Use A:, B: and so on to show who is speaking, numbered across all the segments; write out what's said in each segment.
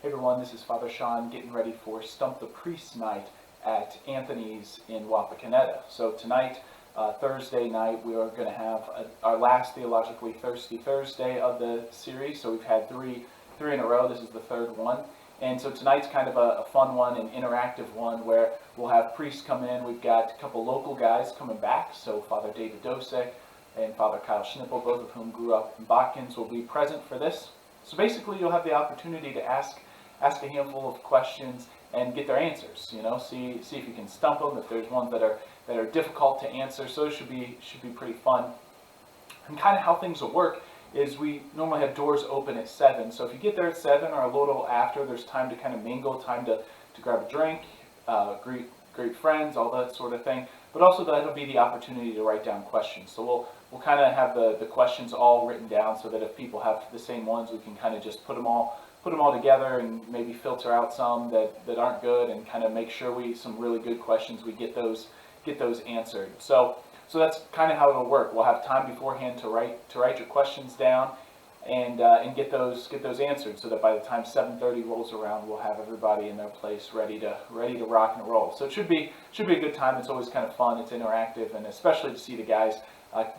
A: Hey everyone, this is Father Sean getting ready for Stump the Priest night at Anthony's in Wapakoneta. So tonight, Thursday night, we are going to have our last Theologically Thirsty Thursday of the series. So we've had three in a row. This is the third one. And so tonight's kind of a fun one, an interactive one, where we'll have priests come in. We've got a couple local guys coming back. So Father David Dosek and Father Kyle Schnippel, both of whom grew up in Botkins, will be present for this. So basically, you'll have the opportunity to ask a handful of questions and get their answers. You know, see if you can stump them. If there's ones that are difficult to answer, so it should be pretty fun. And kind of how things will work is we normally have doors open at 7. So if you get there at 7 or a little after, there's time to kind of mingle, time to grab a drink, greet friends, all that sort of thing. But also that'll be the opportunity to write down questions. So we'll kind of have the questions all written down so that if people have the same ones, we can kind of just put them all together and maybe filter out some that aren't good and kind of make sure some really good questions, we get those answered. So that's kind of how it'll work. We'll have time beforehand to write your questions down and get those answered, so that by the time 7:30 rolls around, we'll have everybody in their place ready to rock and roll. So it should be a good time. It's always kind of fun. It's interactive, and especially to see the guys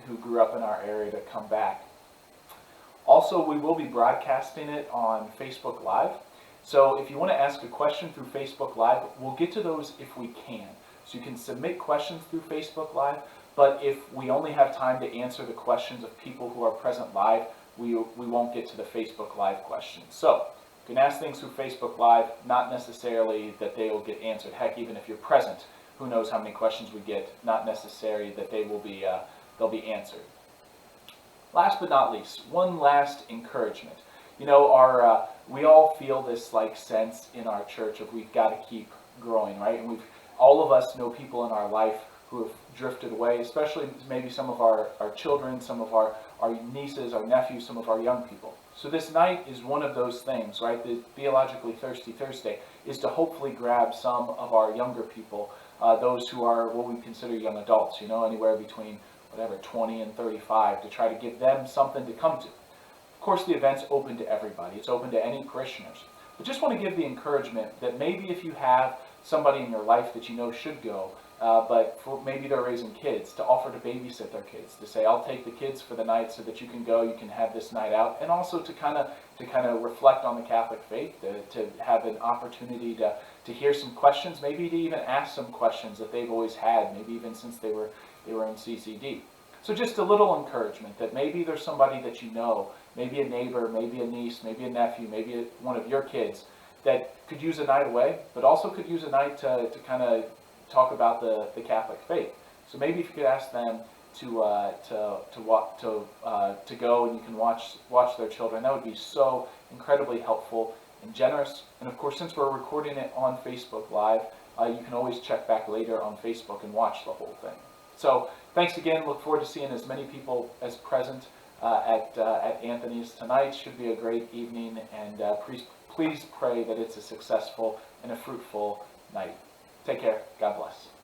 A: who grew up in our area to come back. Also, we will be broadcasting it on Facebook Live. So if you want to ask a question through Facebook Live, we'll get to those if we can. So you can submit questions through Facebook Live, but if we only have time to answer the questions of people who are present live, we won't get to the Facebook Live questions. So you can ask things through Facebook Live, not necessarily that they will get answered. Heck, even if you're present, who knows how many questions we get, not necessary that they'll be answered. Last but not least, one last encouragement. You know, we all feel this sense in our church of we've got to keep growing, right? And all of us know people in our life who have drifted away, especially maybe some of our children, some of our nieces, our nephews, some of our young people. So this night is one of those things, right? The Theologically Thirsty Thursday is to hopefully grab some of our younger people, those who are what we consider young adults, you know, anywhere between 20 and 35, to try to give them something to come to. Of course, the event's open to everybody. It's open to any parishioners. But just want to give the encouragement that maybe if you have somebody in your life that you know should go, but maybe they're raising kids, to offer to babysit their kids, to say, I'll take the kids for the night so that you can go, you can have this night out, and also to kind of reflect on the Catholic faith, to have an opportunity to hear some questions, maybe to even ask some questions that they've always had, maybe even since they were in CCD. So just a little encouragement that maybe there's somebody that you know, maybe a neighbor, maybe a niece, maybe a nephew, maybe one of your kids that could use a night away, but also could use a night to kind of talk about the Catholic faith. So maybe if you could ask them to go and you can watch their children, that would be so incredibly helpful and generous. And of course, since we're recording it on Facebook Live, you can always check back later on Facebook and watch the whole thing. So thanks again. Look forward to seeing as many people as present at Anthony's tonight. Should be a great evening, and please pray that it's a successful and a fruitful night. Take care. God bless.